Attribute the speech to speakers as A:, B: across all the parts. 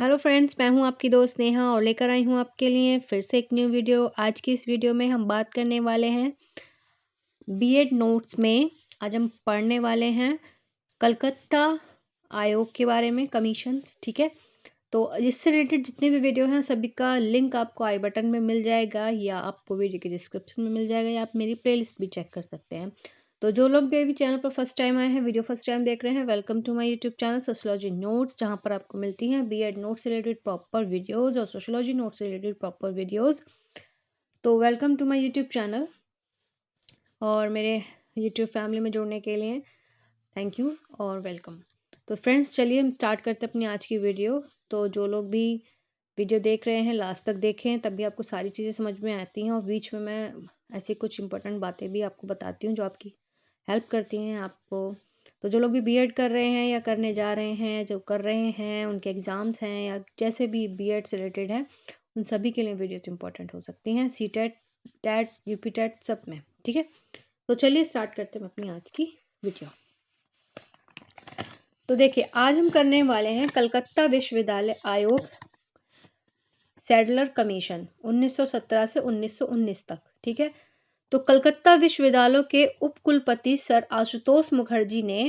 A: Hello friends, मैं हूं आपकी दोस्त नेहा और लेकर आई हूं आपके लिए फिर से एक न्यू वीडियो। आज की इस वीडियो में हम बात करने वाले हैं बीएड नोट्स में। आज हम पढ़ने वाले हैं कलकत्ता आयोग के बारे में, कमीशन। ठीक है, तो इससे रिलेटेड जितने भी वीडियो हैं सभी का लिंक आपको आई बटन में मिल जाएगा या आपको वीडियो के डिस्क्रिप्शन में मिल जाएगा या आप मेरी प्लेलिस्ट भी चेक कर सकते हैं। तो जो लोग भी अभी चैनल पर फर्स्ट टाइम आए हैं, वीडियो फर्स्ट टाइम देख रहे हैं, welcome to my YouTube channel sociology notes, जहां पर आपको मिलती हैं बीएड नोट्स से रिलेटेड प्रॉपर वीडियोस और सोशियोलॉजी नोट्स से रिलेटेड प्रॉपर वीडियोस। तो welcome to my YouTube channel और मेरे यूट्यूब फैमिली में जुड़ने के लिए थैंक यू और वेलकम। तो फ्रेंड्स, चलिए हम स्टार्ट करते हैं अपनी आज की वीडियो। तो जो लोग भी वीडियो देख रहे हैं लास्ट तक देखें, तभी आपको सारी चीज़ें समझ में आती हैं और बीच में मैं ऐसी कुछ इंपॉर्टेंट बातें भी आपको बताती हूँ जो आपकी हेल्प करती हैं आपको। तो जो लोग भी बीएड कर रहे हैं या करने जा रहे हैं, जो कर रहे हैं, उनके एग्ज़ाम्स हैं या जैसे भी बीएड से रिलेटेड है, उन सभी के लिए वीडियोस इंपॉर्टेंट हो सकती हैं, सीटेट, टेट, यूपी टेट, सब में। ठीक है, तो चलिए स्टार्ट करते हैं अपनी आज की वीडियो। तो देखिए, आज हम करने वाले हैं कलकत्ता विश्वविद्यालय आयोग सैडलर कमीशन 1917 से 1919 तक। ठीक है, तो कलकत्ता विश्वविद्यालय के उपकुलपति सर आशुतोष मुखर्जी ने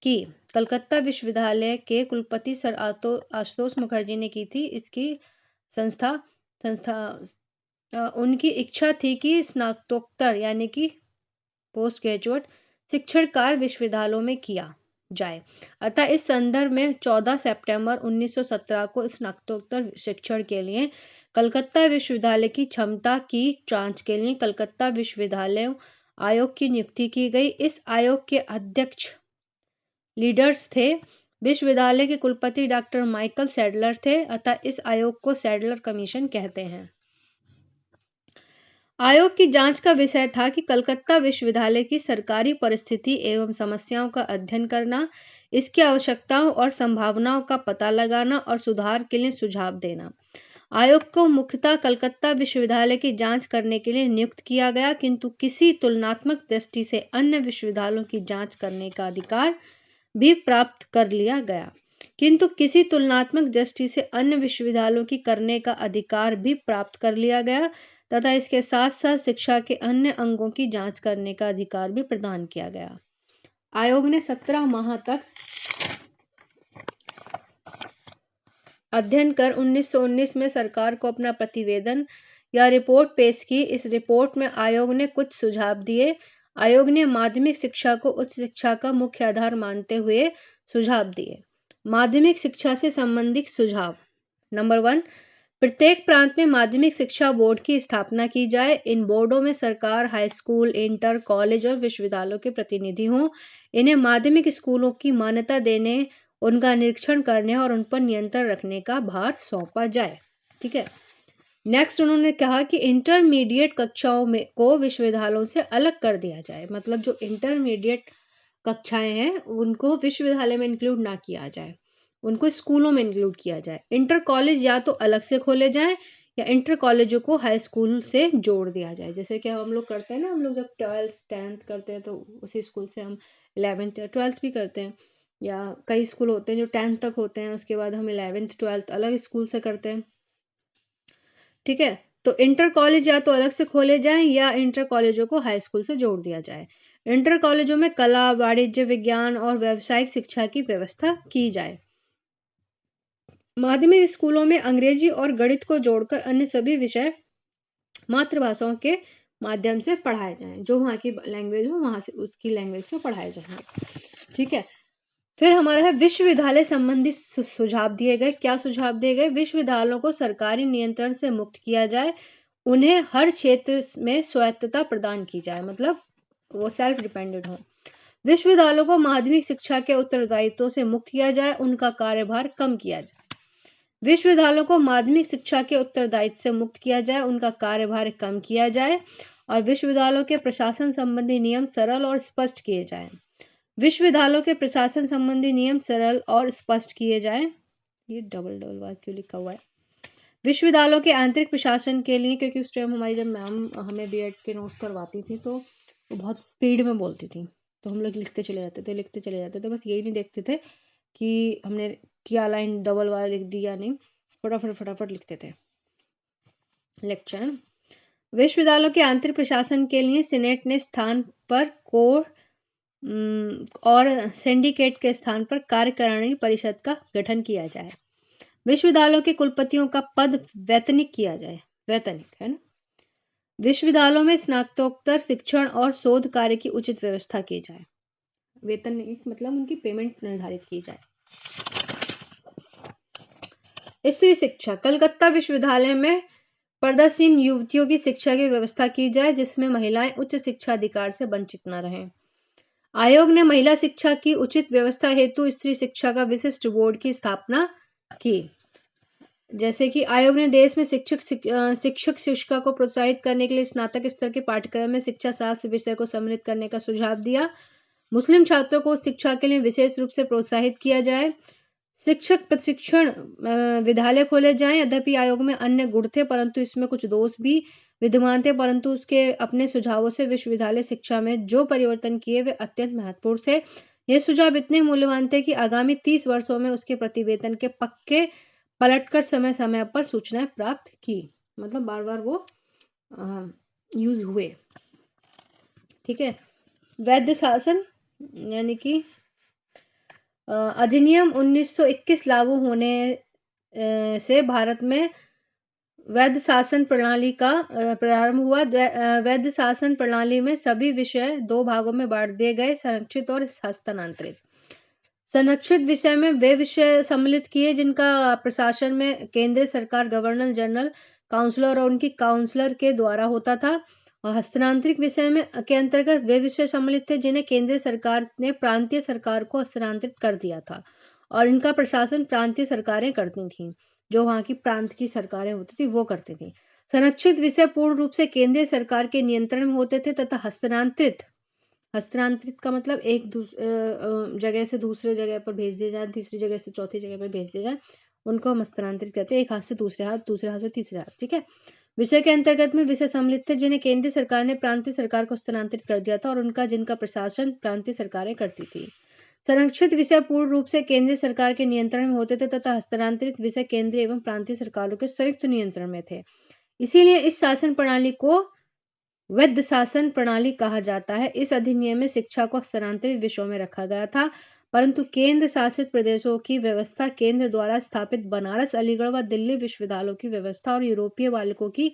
A: की कलकत्ता विश्वविद्यालय के कुलपति सर आशुतोष मुखर्जी ने की थी इसकी संस्था संस्था उनकी इच्छा थी कि स्नातकोत्तर यानी कि पोस्ट ग्रेजुएट शिक्षण कार्य विश्वविद्यालयों में किया जाए। अतः इस संदर्भ में 14 सितंबर 1917 को स्नातकोत्तर शिक्षण के लिए कलकत्ता विश्वविद्यालय की क्षमता की जांच के लिए कलकत्ता विश्वविद्यालय आयोग की नियुक्ति की गई। इस आयोग के अध्यक्ष लीडर्स थे विश्वविद्यालय के कुलपति डॉक्टर माइकल सैडलर थे। अतः इस आयोग को सैडलर कमीशन कहते हैं। आयोग की जांच का विषय था कि कलकत्ता विश्वविद्यालय की सरकारी परिस्थिति एवं समस्याओं का अध्ययन करना, इसकी आवश्यकताओं और संभावनाओं का पता लगाना और सुधार के लिए सुझाव देना। आयोग को मुख्यतः कलकत्ता विश्वविद्यालय की जांच करने के लिए नियुक्त किया गया, किंतु किसी तुलनात्मक दृष्टि से अन्य विश्वविद्यालयों की जांच करने का अधिकार भी प्राप्त कर लिया गया किंतु किसी तुलनात्मक दृष्टि से अन्य विश्वविद्यालयों की करने का अधिकार भी प्राप्त कर लिया गया तथा इसके साथ साथ शिक्षा के अन्य अंगों की जांच करने का अधिकार भी प्रदान किया गया। आयोग ने 17 माह तक अध्ययन कर 1919 में सरकार को अपना प्रतिवेदन या रिपोर्ट पेश की। इस रिपोर्ट में आयोग ने कुछ सुझाव दिए। आयोग ने माध्यमिक शिक्षा को उच्च शिक्षा का मुख्य आधार मानते हुए सुझाव दिए। माध्यमिक शिक्षा से संबंधित सुझाव। नंबर 1, प्रत्येक प्रांत में माध्यमिक शिक्षा बोर्ड की स्थापना की जाए। इन बोर्डों में सरकार, हाई स्कूल, इंटर, कॉलेज और विश्वविद्यालयों के प्रतिनिधि हों। इन्हें माध्यमिक स्कूलों की मान्यता देने, उनका निरीक्षण करने और उन पर नियंत्रण रखने का भार सौंपा जाए। ठीक है, नेक्स्ट उन्होंने कहा कि इंटरमीडिएट कक्षाओं में को विश्वविद्यालयों से अलग कर दिया जाए। मतलब जो इंटरमीडिएट कक्षाएं हैं उनको विश्वविद्यालय में इंक्लूड ना किया जाए, उनको स्कूलों में इंक्लूड किया जाए। इंटर कॉलेज या तो अलग से खोले जाएं या इंटर कॉलेजों को हाई स्कूल से जोड़ दिया जाए। जैसे कि हम लोग करते हैं ना, हम लोग जब 12th 10th करते हैं तो उसी स्कूल से हम 11th या 12th भी करते हैं, या कई स्कूल होते हैं जो 10th तक होते हैं, उसके बाद हम 11th 12th अलग स्कूल से करते हैं। ठीक है, तो इंटर कॉलेज या तो अलग से खोले जाएं या इंटर कॉलेजों को हाई स्कूल से जोड़ दिया जाए। इंटर कॉलेजों में कला, वाणिज्य, विज्ञान और व्यावसायिक शिक्षा की व्यवस्था की जाए। माध्यमिक स्कूलों में अंग्रेजी और गणित को जोड़कर अन्य सभी विषय मातृभाषाओं के माध्यम से पढ़ाए जाएं। जो वहाँ की लैंग्वेज हो वहां से उसकी लैंग्वेज से पढ़ाए जाएंगे। ठीक है, फिर हमारा है विश्वविद्यालय संबंधी सुझाव दिए गए। क्या सुझाव दिए गए? विश्वविद्यालयों को सरकारी नियंत्रण से मुक्त किया जाए, उन्हें हर क्षेत्र में स्वायत्तता प्रदान की जाए, मतलब वो सेल्फ डिपेंडेंट हो। विश्वविद्यालयों को माध्यमिक शिक्षा के उत्तरदायित्व से मुक्त किया जाए, उनका कार्यभार कम किया जाए। विश्वविद्यालयों को माध्यमिक शिक्षा के उत्तरदायित्व से मुक्त किया जाए, उनका कार्यभार कम किया जाए और विश्वविद्यालयों के प्रशासन संबंधी नियम सरल और स्पष्ट किए जाएं। विश्वविद्यालयों के प्रशासन संबंधी नियम सरल और स्पष्ट किए जाएं। ये डबल वार क्यों लिखा हुआ है? विश्वविद्यालयों के आंतरिक प्रशासन के लिए, क्योंकि उस टाइम हमारी जब मैम हमें बीएड के नोट्स करवाती थी तो वो बहुत स्पीड में बोलती थी, तो हम लोग लिखते चले जाते थे, बस यही नहीं देखते थे कि हमने क्या लाइन डबल वाला लिख दी या नहीं, फटाफट लिखते थे लेक्चर। विश्वविद्यालयों के आंतरिक प्रशासन के लिए सीनेट ने स्थान पर कोर और सिंडिकेट के स्थान पर कार्यकारिणी परिषद का गठन किया जाए। विश्वविद्यालयों के कुलपतियों का पद वैतनिक किया जाए, वैतनिक है ना। विश्वविद्यालयों में स्नातकोत्तर शिक्षण और शोध कार्य की उचित व्यवस्था की जाए। वेतनिक मतलब उनकी पेमेंट निर्धारित की जाए। स्त्री शिक्षा, कलकत्ता विश्वविद्यालय में पर्दासीन युवतियों की शिक्षा की व्यवस्था की जाए जिसमें महिलाएं उच्च शिक्षा अधिकार से वंचित न रहें। आयोग ने महिला शिक्षा की उचित व्यवस्था हेतु स्त्री शिक्षा का विशिष्ट बोर्ड की स्थापना की। जैसे कि आयोग ने देश में शिक्षक शिक्षा को प्रोत्साहित करने के लिए स्नातक स्तर के पाठ्यक्रम में शिक्षा शास्त्र विषय को सम्मिलित करने का सुझाव दिया। मुस्लिम छात्रों को शिक्षा के लिए विशेष रूप से प्रोत्साहित किया जाए। शिक्षक प्रशिक्षण विद्यालय खोले जाएं। यद्यपि आयोग में अन्य गुण थे परंतु इसमें कुछ दोष भी विद्यमान थे, परंतु उसके अपने सुझावों से विश्वविद्यालय शिक्षा में जो परिवर्तन किए वे अत्यंत महत्वपूर्ण थे। ये सुझाव इतने मूल्यवान थे कि आगामी 30 वर्षों में उसके प्रतिवेदन के पक्के पलटकर समय समय पर सूचनाएं प्राप्त की, मतलब बार बार वो यूज हुए। ठीक है। वैध शासन यानी कि अधिनियम 1921 लागू होने से भारत में वैध शासन प्रणाली का प्रारंभ हुआ। वैध शासन प्रणाली में सभी विषय 2 भागों में बांट दिए गए, संरक्षित और हस्तांतरित। संरक्षित विषय में वे विषय सम्मिलित किए जिनका प्रशासन में केंद्रीय सरकार, गवर्नर जनरल, काउंसलर और उनकी काउंसलर के द्वारा होता था। और हस्तांतरित विषय में के अंतर्गत वे विषय सम्मिलित थे जिन्हें केंद्रीय सरकार ने प्रांतीय सरकार को हस्तांतरित कर दिया था और इनका प्रशासन प्रांतीय सरकारें करती थीं। जो वहां की प्रांत की सरकारें होती थी वो करती थी। संरक्षित विषय पूर्ण रूप से केंद्रीय सरकार के नियंत्रण में होते थे तथा हस्तांतरित का मतलब एक जगह से दूसरे जगह पर भेज दिया जाए, तीसरी जगह से चौथी जगह पर भेज दिया जाए, उनको हम हस्तांतरित कहते हैं। एक हाथ से दूसरे हाथ, दूसरे हाथ से तीसरे हाथ। ठीक है। विषय के अंतर्गत में विषय सम्मिलित थे जिन्हें केंद्रीय सरकार ने प्रांतीय सरकार को हस्तांतरित कर दिया था और उनका जिनका प्रशासन प्रांतीय सरकारें करती थी। संरक्षित विषय पूर्ण रूप से केंद्रीय सरकार के नियंत्रण में होते थे तथा हस्तांतरित विषय केंद्रीय एवं प्रांतीय सरकारों के संयुक्त नियंत्रण में थे। इसीलिए इस शासन प्रणाली को वैध शासन प्रणाली कहा जाता है। इस अधिनियम में शिक्षा को हस्तांतरित विषयों में रखा गया था, परंतु केंद्र शासित प्रदेशों की व्यवस्था, केंद्र द्वारा स्थापित बनारस, अलीगढ़ व दिल्ली विश्वविद्यालयों की व्यवस्था और यूरोपीय बालकों की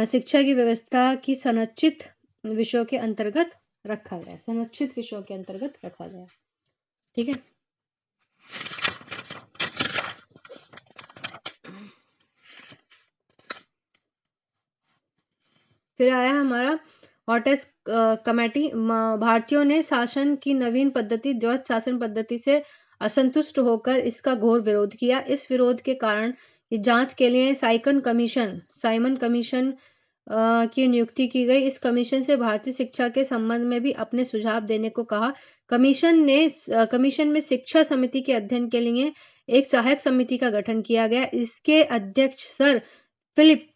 A: शिक्षा की व्यवस्था की संरक्षित विषयों के अंतर्गत रखा गया। संरक्षित विषयों के अंतर्गत रखा गया। ठीक है। फिर आया हमारा हॉटेस्ट कमेटी। भारतीयों ने शासन की नवीन पद्धति द्वैध शासन पद्धति से असंतुष्ट होकर इसका घोर विरोध किया। इस विरोध के कारण जांच के लिए साइमन कमीशन की नियुक्ति की गई। इस कमीशन से भारतीय शिक्षा के संबंध में भी अपने सुझाव देने को कहा। कमीशन में शिक्षा समिति के अध्ययन के लिए एक सहायक समिति का गठन किया गया। इसके अध्यक्ष सर फिलिप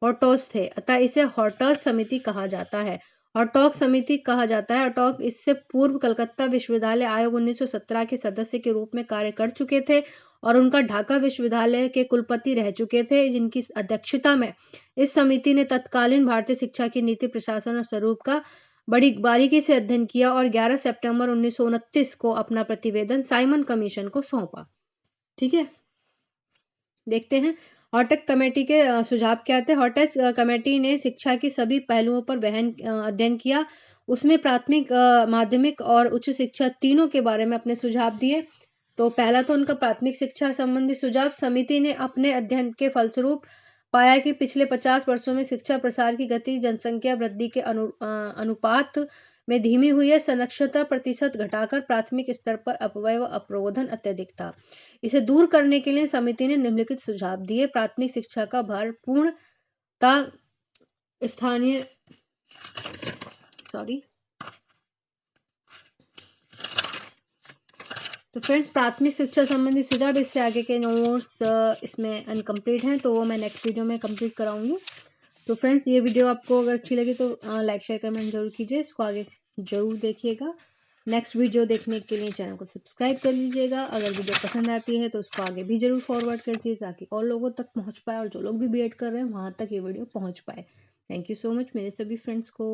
A: हॉटॉस थे, अतः इसे हॉटॉस समिति कहा जाता है। हॉटॉक इससे पूर्व कलकत्ता विश्वविद्यालय आयोग 1917 के सदस्य के रूप में कार्य कर चुके थे और उनका ढाका विश्वविद्यालय के कुलपति रह चुके थे, जिनकी अध्यक्षता में इस समिति ने तत्कालीन भारतीय शिक्षा की नीति, प्रशासन और स्वरूप का बड़ी बारीकी से अध्ययन किया और 11 सितंबर 1929 को अपना प्रतिवेदन साइमन कमीशन को सौंपा। ठीक है। देखते हैं हॉटेक कमेटी के सुझाव क्या थे। हॉटेक कमेटी ने शिक्षा की सभी पहलुओं पर अध्ययन किया। उसमें प्राथमिक, माध्यमिक और उच्च शिक्षा तीनों के बारे में अपने सुझाव दिए। तो पहला तो उनका प्राथमिक शिक्षा संबंधी सुझाव। समिति ने अपने अध्ययन के फलस्वरूप पाया कि पिछले 50 वर्षों में शिक्षा प्रसार की गति जनसंख्या वृद्धि के अनुपात में धीमी हुई है। साक्षरता प्रतिशत घटाकर प्राथमिक स्तर पर अपव्यय व अप्रबोधन अत्यधिक था। इसे दूर करने के लिए समिति ने निम्नलिखित सुझाव दिए। प्राथमिक शिक्षा का भार पूर्णता स्थानीय तो फ्रेंड्स, प्राथमिक शिक्षा संबंधी सुझाव, इससे आगे के नोट्स इसमें अनकम्प्लीट हैं तो वो मैं नेक्स्ट वीडियो में कंप्लीट कराऊंगी। तो फ्रेंड्स, ये वीडियो आपको अगर अच्छी लगी तो लाइक शेयर कमेंट जरूर कीजिए। इसको आगे जरूर देखिएगा। नेक्स्ट वीडियो देखने के लिए चैनल को सब्सक्राइब कर लीजिएगा। अगर वीडियो पसंद आती है तो उसको आगे भी ज़रूर फॉरवर्ड कर दीजिए ताकि और लोगों तक पहुँच पाए और जो लोग भी बीएड कर रहे हैं वहाँ तक ये वीडियो पहुँच पाए। थैंक यू सो मच मेरे सभी फ्रेंड्स को।